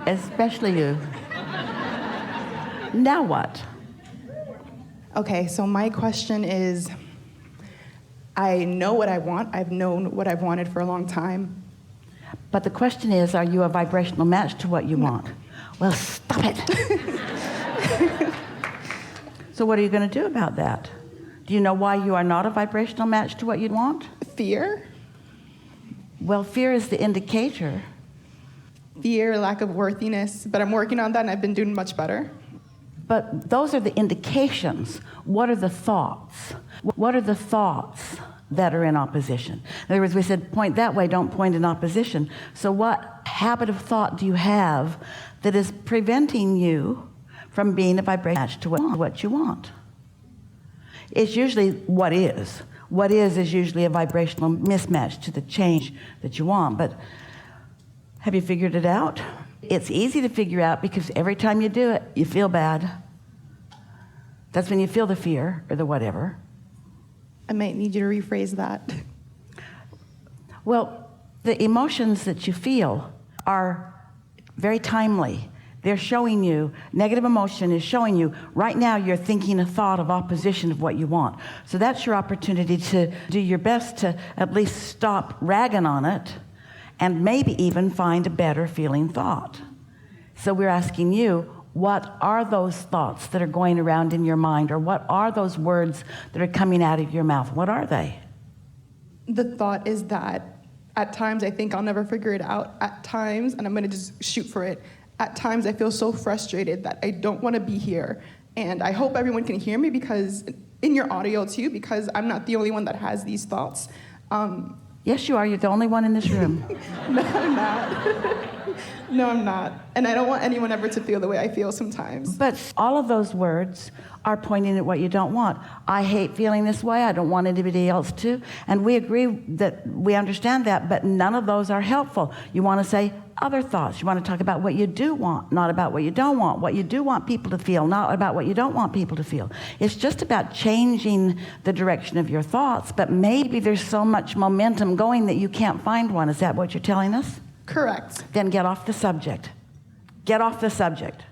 Especially you. Now what? Okay, so my question is, I know what I want. I've known what I've wanted for a long time. But the question is, are you a vibrational match to what you want? Well, stop it. So what are you going to do about that? Do you know why you are not a vibrational match to what you want? Fear. Well, fear is the indicator. Fear, lack of worthiness, but I'm working on that and I've been doing much better. But those are the indications. What are the thoughts? What are the thoughts that are in opposition? In other words, we said point that way, don't point in opposition. So what habit of thought do you have that is preventing you from being a vibrational match to what you want? It's usually what is. What is usually a vibrational mismatch to the change that you want. But have you figured it out? It's easy to figure out because every time you do it, you feel bad. That's when you feel the fear or the whatever. I might need you to rephrase that. Well, the emotions that you feel are very timely. They're showing you, negative emotion is showing you, right now you're thinking a thought of opposition of what you want. So that's your opportunity to do your best to at least stop ragging on it and maybe even find a better feeling thought. So we're asking you, what are those thoughts that are going around in your mind, or what are those words that are coming out of your mouth? What are they? The thought is that at times I think I'll never figure it out. At times, and I'm going to just shoot for it, at times I feel so frustrated that I don't want to be here. And I hope everyone can hear me because in your audio too, because I'm not the only one that has these thoughts. Yes, you are. You're the only one in this room. No, I'm not. No, I'm not. And I don't want anyone ever to feel the way I feel sometimes. But all of those words are pointing at what you don't want. I hate feeling this way. I don't want anybody else to. And we agree that we understand that, but none of those are helpful. You want to say other thoughts. You want to talk about what you do want, not about what you don't want. What you do want people to feel, not about what you don't want people to feel. It's just about changing the direction of your thoughts, but maybe there's so much momentum going that you can't find one. Is that what you're telling us? Correct. Then get off the subject. Get off the subject.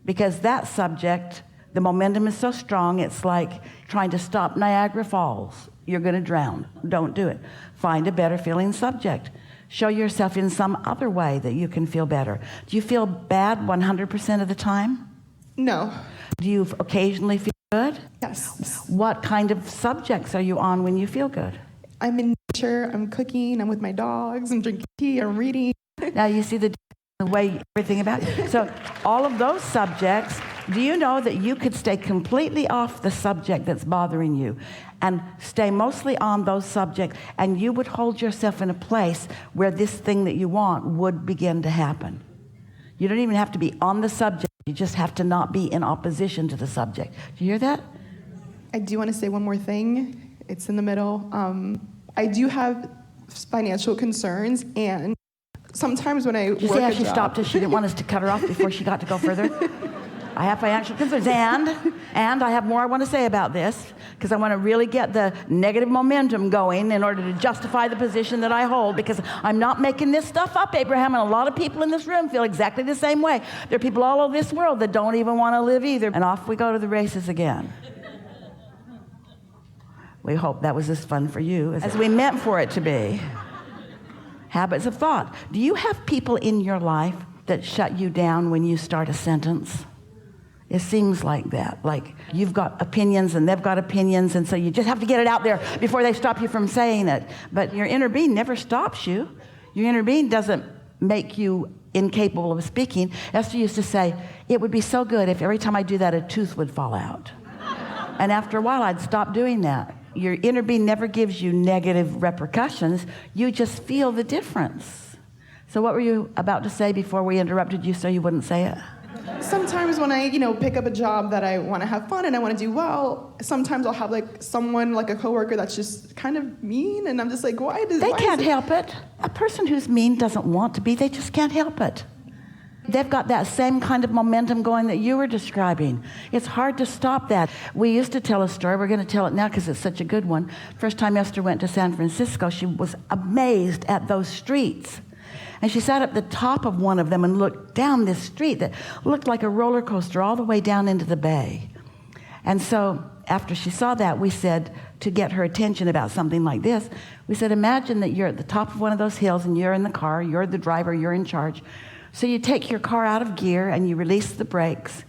Because that subject, the momentum is so strong, it's like trying to stop Niagara Falls. You're going to drown. Don't do it. Find a better feeling subject. Show yourself in some other way that you can feel better. Do you feel bad 100% of the time? No. Do you occasionally feel good? Yes. What kind of subjects are you on when you feel good? I'm in nature, I'm cooking, I'm with my dogs, I'm drinking tea, I'm reading. Now you see the way everything about it. So all of those subjects, do you know that you could stay completely off the subject that's bothering you and stay mostly on those subjects, and you would hold yourself in a place where this thing that you want would begin to happen? You don't even have to be on the subject. You just have to not be in opposition to the subject. Do you hear that? I do want to say one more thing. It's in the middle. I do have financial concerns, and sometimes when I Did you work see how a she job, stopped us? She didn't want us to cut her off before she got to go further. I have financial concerns, and I have more I want to say about this, because I want to really get the negative momentum going in order to justify the position that I hold, because I'm not making this stuff up, Abraham, and a lot of people in this room feel exactly the same way. There are people all over this world that don't even want to live either, and off we go to the races again. We hope that was as fun for you as we meant for it to be. Habits of thought. Do you have people in your life that shut you down when you start a sentence? It seems like that. Like you've got opinions and they've got opinions, and so you just have to get it out there before they stop you from saying it. But your inner being never stops you. Your inner being doesn't make you incapable of speaking. Esther used to say, it would be so good if every time I do that, a tooth would fall out. And after a while, I'd stop doing that. Your inner being never gives you negative repercussions. You just feel the difference. So what were you about to say before we interrupted you so you wouldn't say it? Sometimes when I, pick up a job that I want to have fun and I want to do well, sometimes I'll have someone, a coworker that's just kind of mean, and I'm just like, why They can't help it. A person who's mean doesn't want to be. They just can't help it. They've got that same kind of momentum going that you were describing. It's hard to stop that. We used to tell a story. We're going to tell it now because it's such a good one. First time Esther went to San Francisco, she was amazed at those streets. And she sat at the top of one of them and looked down this street that looked like a roller coaster all the way down into the bay. And so after she saw that, we said, to get her attention about something like this, we said, imagine that you're at the top of one of those hills and you're in the car, you're the driver, you're in charge. So you take your car out of gear and you release the brakes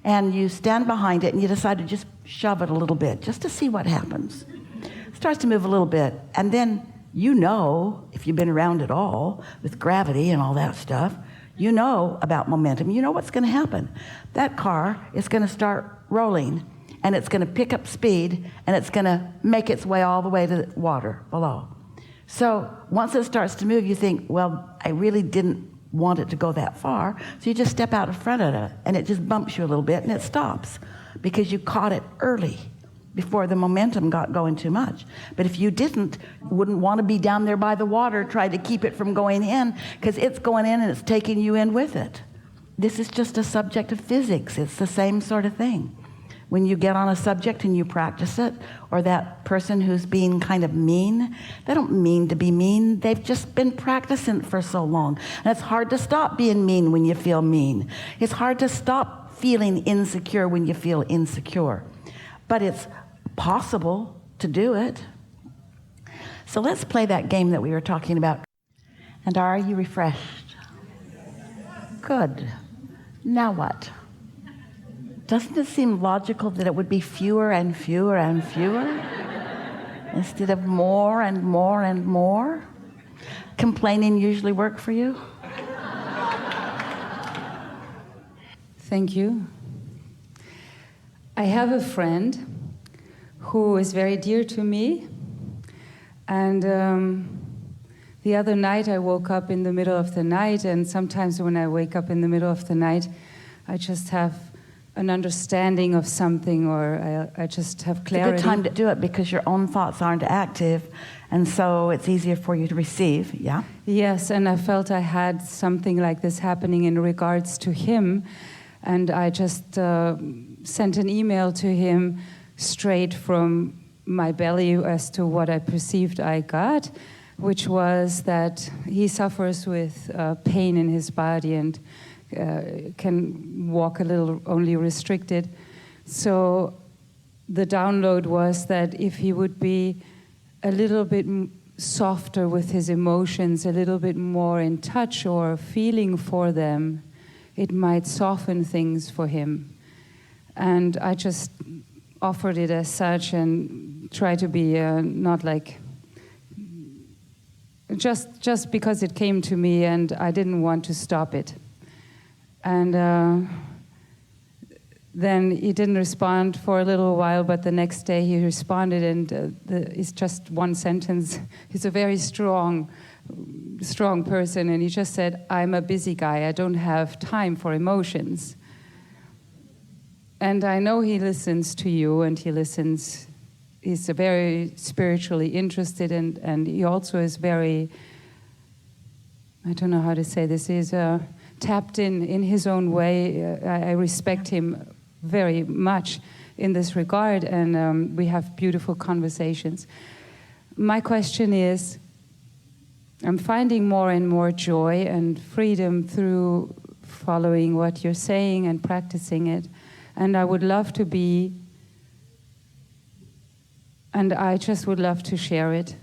and you stand behind it and you decide to just shove it a little bit just to see what happens. It starts to move a little bit, and then you know, if you've been around at all with gravity and all that stuff, you know about momentum. You know what's going to happen. That car is going to start rolling, and it's going to pick up speed, and it's going to make its way all the way to the water below. So once it starts to move, you think, well, I really didn't want it to go that far. So you just step out in front of it, and it just bumps you a little bit, and it stops because you caught it early before the momentum got going too much. But if you wouldn't want to be down there by the water trying to keep it from going in, because it's going in and it's taking you in with it. This is just a subject of physics. It's the same sort of thing. When you get on a subject and you practice it, or that person who's being kind of mean, they don't mean to be mean. They've just been practicing it for so long. And it's hard to stop being mean when you feel mean. It's hard to stop feeling insecure when you feel insecure. But it's possible to do it. So let's play that game that we were talking about. And are you refreshed? Good. Now what? Doesn't it seem logical that it would be fewer and fewer and fewer instead of more and more and more? Complaining usually work for you? Thank you. I have a friend who is very dear to me, and the other night I woke up in the middle of the night, and sometimes when I wake up in the middle of the night, I just have an understanding of something, or I just have clarity. It's a good time to do it because your own thoughts aren't active, and so it's easier for you to receive, yeah? Yes, and I felt I had something like this happening in regards to him, and I just sent an email to him straight from my belly as to what I perceived I got, which was that he suffers with pain in his body and can walk a little only restricted. So the download was that if he would be a little bit softer with his emotions, a little bit more in touch or feeling for them, it might soften things for him. And I just offered it as such and try to be not like just because it came to me and I didn't want to stop it. And then he didn't respond for a little while, but the next day he responded, and it's just one sentence. He's a very strong person, and he just said, "I'm a busy guy. I don't have time for emotions." And I know he listens to you, and he's very spiritually interested, and he also is very, I don't know how to say this, he's tapped in his own way. I respect him very much in this regard, and we have beautiful conversations. My question is, I'm finding more and more joy and freedom through following what you're saying and practicing it, and I would love to be, and I just would love to share it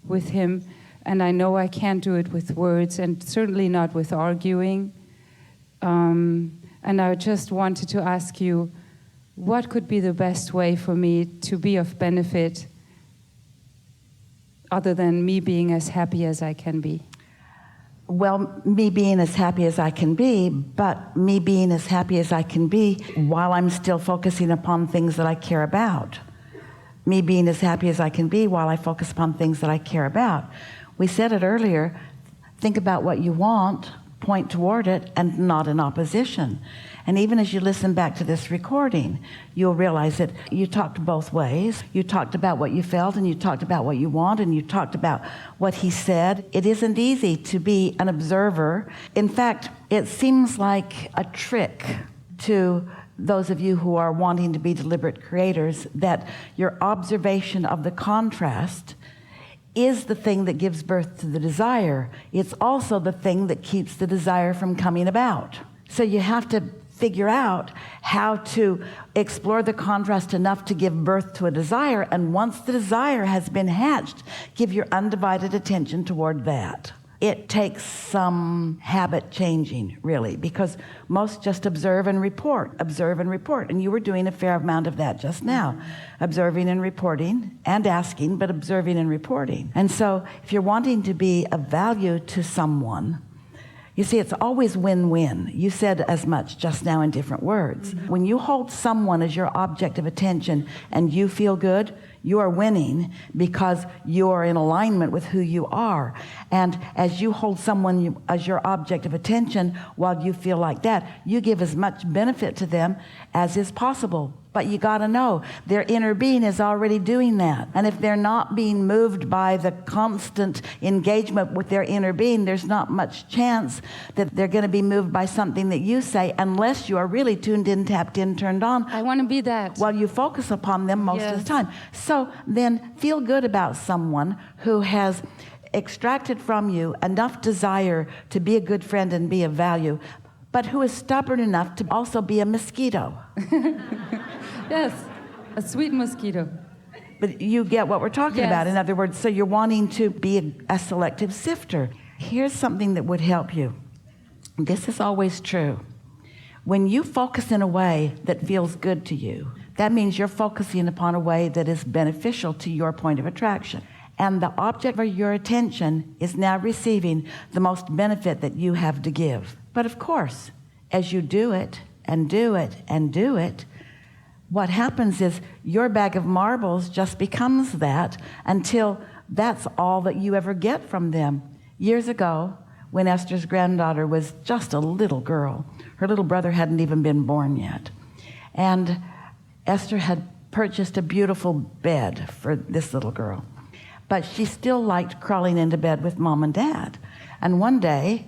with him. And I know I can't do it with words, and certainly not with arguing. And I just wanted to ask you, what could be the best way for me to be of benefit other than me being as happy as I can be? Well, me being as happy as I can be, but me being as happy as I can be while I'm still focusing upon things that I care about. Me being as happy as I can be while I focus upon things that I care about. We said it earlier, think about what you want, point toward it, and not in opposition. And even as you listen back to this recording, you'll realize that you talked both ways. You talked about what you felt, and you talked about what you want, and you talked about what he said. It isn't easy to be an observer. In fact, it seems like a trick to those of you who are wanting to be deliberate creators that your observation of the contrast is the thing that gives birth to the desire. It's also the thing that keeps the desire from coming about. So you have to figure out how to explore the contrast enough to give birth to a desire, and once the desire has been hatched, give your undivided attention toward that. It takes some habit changing, really, because most just observe and report, and you were doing a fair amount of that just now. Observing and reporting, and asking, but observing and reporting. And so if you're wanting to be of value to someone, you see, it's always win-win. You said as much just now in different words. When you hold someone as your object of attention and you feel good, you are winning because you are in alignment with who you are. And as you hold someone as your object of attention while you feel like that, you give as much benefit to them as is possible. But you got to know their inner being is already doing that. And if they're not being moved by the constant engagement with their inner being, there's not much chance that they're going to be moved by something that you say, unless you are really tuned in, tapped in, turned on. I want to be that. While you focus upon them most of the time. So then feel good about someone who has extracted from you enough desire to be a good friend and be of value, but who is stubborn enough to also be a mosquito. Yes, a sweet mosquito. But you get what we're talking about. In other words, so you're wanting to be a selective sifter. Here's something that would help you. This is always true. When you focus in a way that feels good to you, that means you're focusing upon a way that is beneficial to your point of attraction. And the object of your attention is now receiving the most benefit that you have to give. But of course, as you do it and do it and do it, what happens is your bag of marbles just becomes that until that's all that you ever get from them. Years ago, when Esther's granddaughter was just a little girl, her little brother hadn't even been born yet, and Esther had purchased a beautiful bed for this little girl, but she still liked crawling into bed with Mom and Dad. And one day,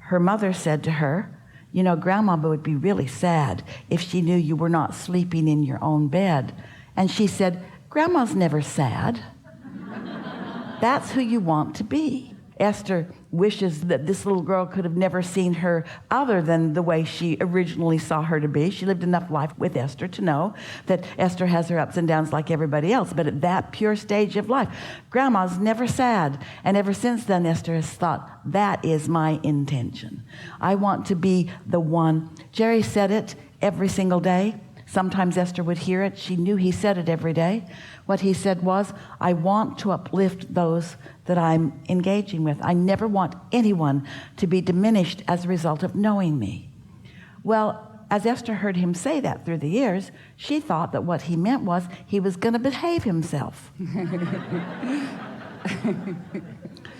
her mother said to her, "You know, Grandma would be really sad if she knew you were not sleeping in your own bed." And she said, "Grandma's never sad. That's who you want to be." Esther wishes that this little girl could have never seen her other than the way she originally saw her to be. She lived enough life with Esther to know that Esther has her ups and downs like everybody else. But at that pure stage of life, Grandma's never sad. And ever since then, Esther has thought, that is my intention. I want to be the one. Jerry said it every single day. Sometimes Esther would hear it. She knew he said it every day. What he said was, I want to uplift those that I'm engaging with. I never want anyone to be diminished as a result of knowing me. Well, as Esther heard him say that through the years, she thought that what he meant was he was going to behave himself.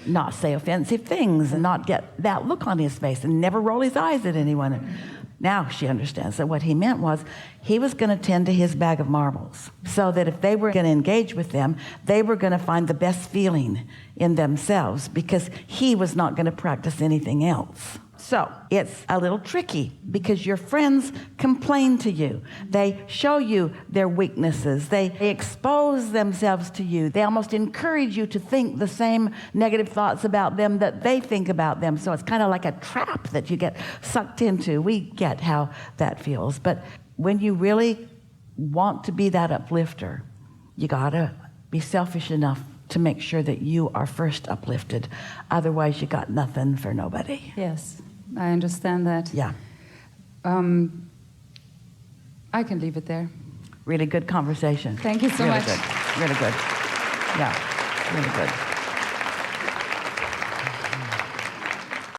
Not say offensive things and not get that look on his face and never roll his eyes at anyone. Now she understands that what he meant was he was going to tend to his bag of marbles so that if they were going to engage with them, they were going to find the best feeling in themselves because he was not going to practice anything else. So it's a little tricky because your friends complain to you. They show you their weaknesses. They expose themselves to you. They almost encourage you to think the same negative thoughts about them that they think about them. So it's kind of like a trap that you get sucked into. We get how that feels. But when you really want to be that uplifter, you got to be selfish enough to make sure that you are first uplifted. Otherwise, you got nothing for nobody. Yes. I understand that. Yeah. I can leave it there. Really good conversation. Thank you so really much. Good. Really good. Yeah, really good.